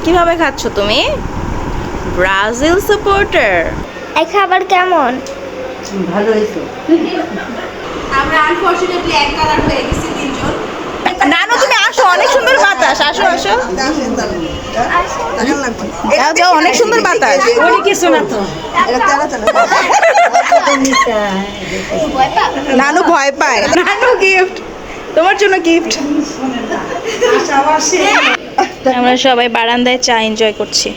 কিভাবে খাচ্ছ তুমি? Brazil supporter. এই খাবার কেমন? ভালো হয়েছে। আমরা আনফরচুনেটলি এক কালার হয়ে গেছি তিনজন। নানু তুমি আসো, অনেক সুন্দর বাতাস, আসো আসো। যাও যাও, অনেক সুন্দর বাতাস। অনেক কিছু না তো। নানু ভয় পায়। নানু গিফট, তোমার জন্য গিফট। আমরা সবাই বারান্দায় চা এনজয় করছি।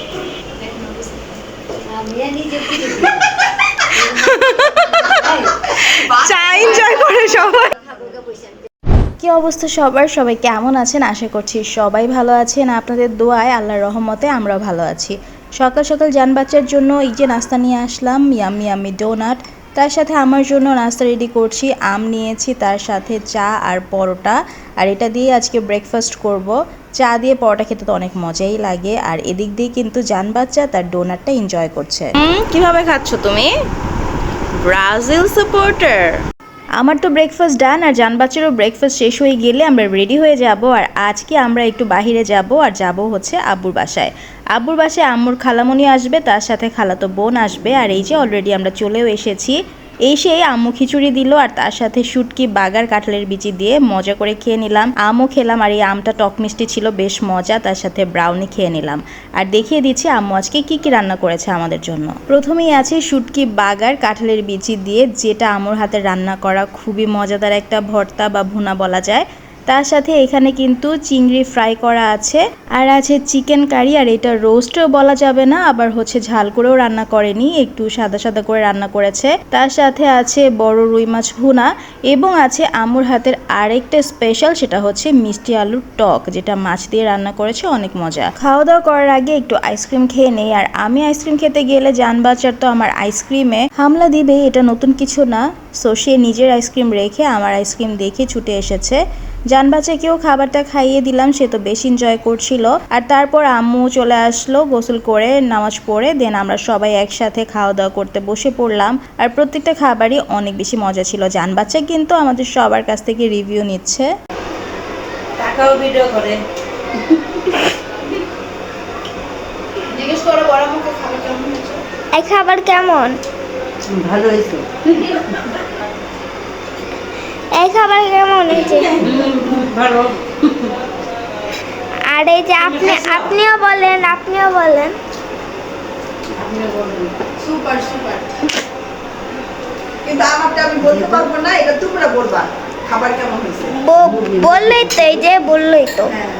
চা এনজয় করে সবাই। কি অবস্থা সবার? সবাই কেমন আছেন? আশা করছি সবাই ভালো আছেন। আপনাদের দোয়ায় আল্লাহর রহমতে আমরাও ভালো আছি। সকাল সকাল জান বাচ্চার জন্য এই যে নাস্তা নিয়ে আসলাম, ইয়াম্মি ইয়াম্মি ডোনাট। তার সাথে আমার জন্য নাস্তা রেডি করছি। আম নিয়েছি, তার সাথে চা আর পরোটা। আর এটা দিয়ে আজকে ব্রেকফাস্ট করব। চা দিয়ে পরোটা খেতে তো অনেক মজাই লাগে। আর এদিক দিয়ে কিন্তু জান বাচ্চা তার ডোনাটটা এনজয় করছে। কিভাবে খাচ্ছ তুমি? Brazil supporter. আমার তো ব্রেকফাস্ট ডান, আর জান বাচ্চারও ব্রেকফাস্ট শেষ হয়ে গেলে আমরা রেডি হয়ে যাব। আর আজকে আমরা একটু বাহিরে যাব, আর যাব হচ্ছে আব্বুর বাসায়। আব্বুর বাসায় আম্মুর খালামণি আসবে, তার সাথে খালাতো বোন আসবে। আর এই যে অলরেডি আমরা চলেও এসেছি। এসে আম্মু খিচুড়ি দিল, আর তার সাথে শুটকি বাগার কাঁঠালের বিচি দিয়ে মজা করে খেয়ে নিলাম। আমও খেলাম, আর এই আমটা টক মিষ্টি ছিল, বেশ মজা। তার সাথে ব্রাউনি খেয়ে নিলাম। আর দেখিয়ে দিচ্ছি আম্মু আজকে কি কি রান্না করেছে আমাদের জন্য। প্রথমেই আছে শুটকি বাগার কাঁঠালের বিচি দিয়ে, যেটা আম্মুর হাতে রান্না করা খুবই মজাদার একটা ভর্তা বা ভুনা বলা যায়। তার সাথে এখানে কিন্তু চিংড়ি ফ্রাই করা আছে, আর আছে চিকেন কারি। আর এটা রোস্টও বলা যাবে না, আবার হচ্ছে ঝাল করেও রান্না করেনি, একটু সাদা সাদা করে রান্না করেছে। তার সাথে আছে বড় রুই মাছ ভুনা, এবং আছে আম্মুর হাতের আরেকটা স্পেশাল, সেটা হচ্ছে মিষ্টি আলুর টক, যেটা মাছ দিয়ে রান্না করেছে, অনেক মজা। খাওয়া দাওয়া করার আগে একটু আইসক্রিম খেয়ে নেই। আর আমি আইসক্রিম খেতে গেলে জান বাচ্চার তো আমার আইসক্রিমে হামলা দিবে, এটা নতুন কিছু না। সো সে নিজের আইসক্রিম রেখে আমার আইসক্রিম দেখে ছুটে এসেছে। জান বাচ্চাকেও খাবারটা খাইয়ে দিলাম, সে তো বেশ এনজয় করছিল। আর তারপর আম্মু চলে আসলো গোসল করে, নামাজ পড়ে। দেন আমরা সবাই একসাথে খাওয়া দাওয়া করতে বসে পড়লাম। আর প্রত্যেকটা খাবারই অনেক বেশি মজা ছিল। জান বাচ্চা কিন্তু আমাদের সবার কাছ থেকে রিভিউ নিচ্ছে। টাকাও ভিডিও করে। জিজ্ঞেস করো বড় মুখে খাবার কেমন হয়েছে। এই খাবার কেমন? ভালো হয়েছে। এই খাবার কেমন হয়েছে? ভালো। আর এই যে আপনিও বলেন। Super super. কিন্তু আমারটা আমি বলতে পারবো না, এটা তোমরা বলবা খাবার কেমন হয়েছে। বললেই তো, এই যে বললেই তো। হ্যাঁ।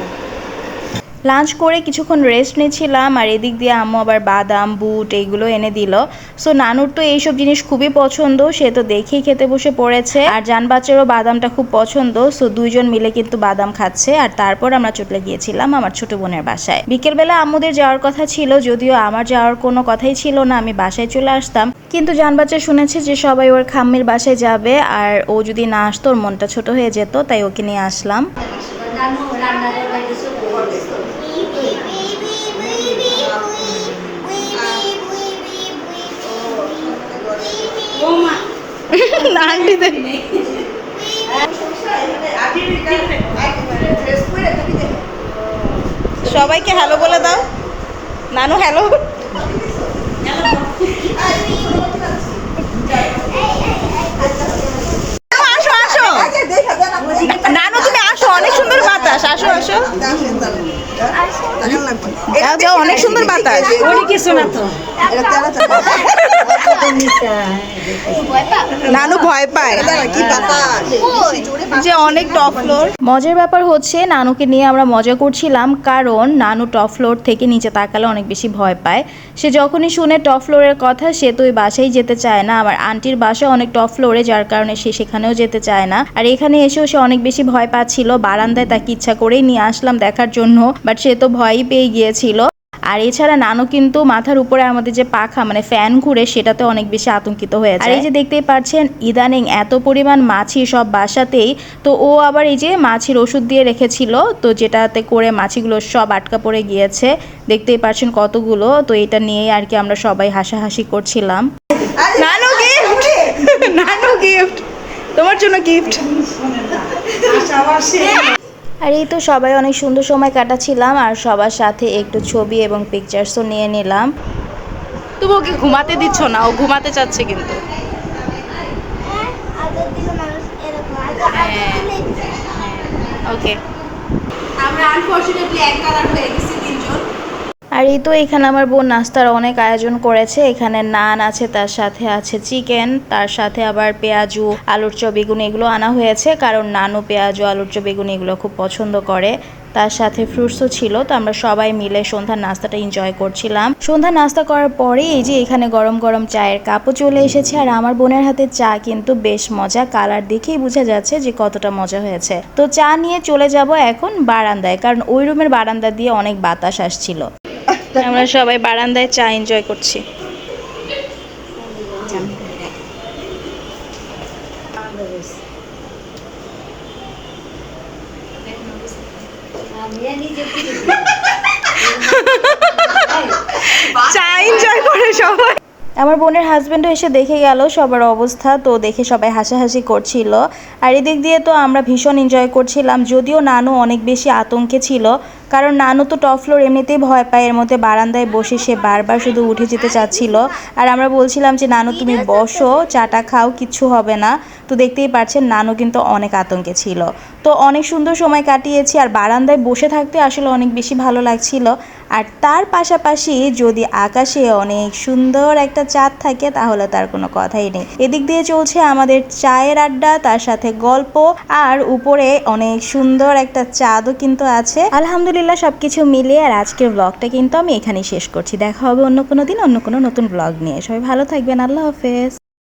লাঞ্চ করে কিছুক্ষণ রেস্ট নিয়েছিলাম। আর এদিক দিয়ে আম্মু আবার বাদাম বুট এইগুলো এনে দিল। সো নানুর তো এইসব জিনিস খুবই পছন্দ, সে তো দেখেই খেতে বসে পড়েছে। আর জান বাচ্চারও বাদামটা খুব পছন্দ। সো দুইজন মিলে কিন্তু বাদাম খাচ্ছে। আর তারপর আমরা চলে গিয়েছিলাম আমার ছোট বোনের বাসায়। বিকেলবেলা আম্মুদের যাওয়ার কথা ছিল, যদিও আমার যাওয়ার কোনো কথাই ছিল না, আমি বাসায় চলে আসতাম। কিন্তু জান বাচ্চা শুনেছে যে সবাই ওর খাম্মির বাসায় যাবে, আর ও যদি না আসতো ওর মনটা ছোট হয়ে যেত, তাই ওকে নিয়ে আসলাম। সবাইকে হ্যালো বলে দাও। নানু হ্যালো। আসো আসো, নানু তুমি আসো, অনেক সুন্দর বাতাস, আসো আসো। যাও যাও, অনেক সুন্দর বাতাস। অনেক কিছু না তো। নানু ভয় পায় যে অনেক টপ ফ্লোর। মজার ব্যাপার হচ্ছে নানুকে নিয়ে আমরা মজা করছিলাম, কারণ নানু টপ ফ্লোর থেকে নিচে তাকালে অনেক বেশি ভয় পায়। সে যখনই শুনে টপ ফ্লোরের কথা, সে তো ওই বাসায় যেতে চায় না। আমার আন্টির বাসা অনেক টপ ফ্লোরে, যার কারণে সে সেখানেও যেতে চায় না। আর এখানে এসেও সে অনেক বেশি ভয় পাচ্ছিল। বারান্দায় তাকে ইচ্ছা করেই নিয়ে আসলাম দেখার জন্য, বাট সে তো ভয়ই পেয়ে গিয়েছিল। আর এছাড়া নানু কিন্তু মাথার উপরে আমাদের যে পাখা মানে ফ্যান ঘুরে, সেটাতে অনেক বেশি আতঙ্কিত হয়েছে। আর এই যে দেখতেই পাচ্ছেন ইদানিং এত পরিমাণ মাছি সব বাসাতেই, তো ও আবার এই যে মাছির ওষুধ দিয়ে রেখেছিল, তো যেটাতে করে মাছিগুলো সব আটকা পড়ে গিয়েছে। দেখতেই পাচ্ছেন কতগুলো। তো এটা নিয়েই আর কি আমরা সবাই হাসাহাসি করছিলাম। নানু গিফট, নানু গিফট, তোমার জন্য গিফট। আর এই তো সবাই অনেক সুন্দর সময় কাটাচ্ছিলাম আর সবার সাথে একটু ছবি এবং পিকচার্সও নিয়ে নিলাম। তুমি ওকে ঘুমাতে দিচ্ছ না, ও ঘুমাতে চাচ্ছে কিন্তু। ওকে, আমরা আনফরচুনেটলি এক কালার হয়ে গেছি তিনজন। আর এই তো এখানে আমার বোন নাস্তার অনেক আয়োজন করেছে। এখানে নান আছে, তার সাথে আছে চিকেন, তার সাথে আবার পেঁয়াজু, আলুর চপ, বেগুনি এগুলো আনা হয়েছে, কারণ নানু পেঁয়াজু, আলুর চপ, বেগুনি এগুলো খুব পছন্দ করে। তার সাথে ফ্রুটসও ছিল। তো আমরা সবাই মিলে সন্ধ্যার নাস্তাটা এনজয় করছিলাম। সন্ধ্যার নাস্তা করার পরে এই যে এখানে গরম গরম চায়ের কাপও চলে এসেছে। আর আমার বোনের হাতে চা কিন্তু বেশ মজা, কালার দেখেই বোঝা যাচ্ছে যে কতটা মজা হয়েছে। তো চা নিয়ে চলে যাব এখন বারান্দায়, কারণ ওই রুমের বারান্দা দিয়ে অনেক বাতাস আসছিল। আমরা সবাই বারান্দায় চা এনজয় করছি। চা এনজয় করে সবাই। আমার বোনের হাজবেন্ডও এসে দেখে গেল সবার অবস্থা, তো দেখে সবাই হাসাহাসি করছিল। আর এদিক দিয়ে তো আমরা ভীষণ এনজয় করছিলাম, যদিও নানু অনেক বেশি আতঙ্কে ছিল, কারণ নানু তো টপ ফ্লোর এমনিতেই ভয় পায়। এর মধ্যে বারান্দায় বসে সে বারবার শুধু উঠে যেতে চাচ্ছিল। আর আমরা বলছিলাম যে নানু তুমি বসো, চাটা খাও, কিচ্ছু হবে না। তো দেখতেই পাচ্ছেন নানু কিন্তু অনেক আতঙ্কে ছিল। তো অনেক সুন্দর সময় কাটিয়েছি, আর বারান্দায় বসে থাকতে আসলে অনেক বেশি ভালো লাগছিল। আর তার পাশাপাশি যদি আকাশে অনেক সুন্দর একটা চাঁদ থাকে তাহলে তার কোনো কথাই নেই। এদিক দিয়ে চলছে আমাদের চায়ের আড্ডা, তার সাথে গল্প, আর উপরে অনেক সুন্দর একটা চাঁদও কিন্তু আছে। আলহামদুলিল্লাহ সবকিছু মিলিয়ে আর আজকের ব্লগটা কিন্তু আমি এখানেই শেষ করছি। দেখা হবে অন্য কোনো দিন অন্য কোনো নতুন ব্লগ নিয়ে। সবাই ভালো থাকবেন, আল্লাহ হাফেজ।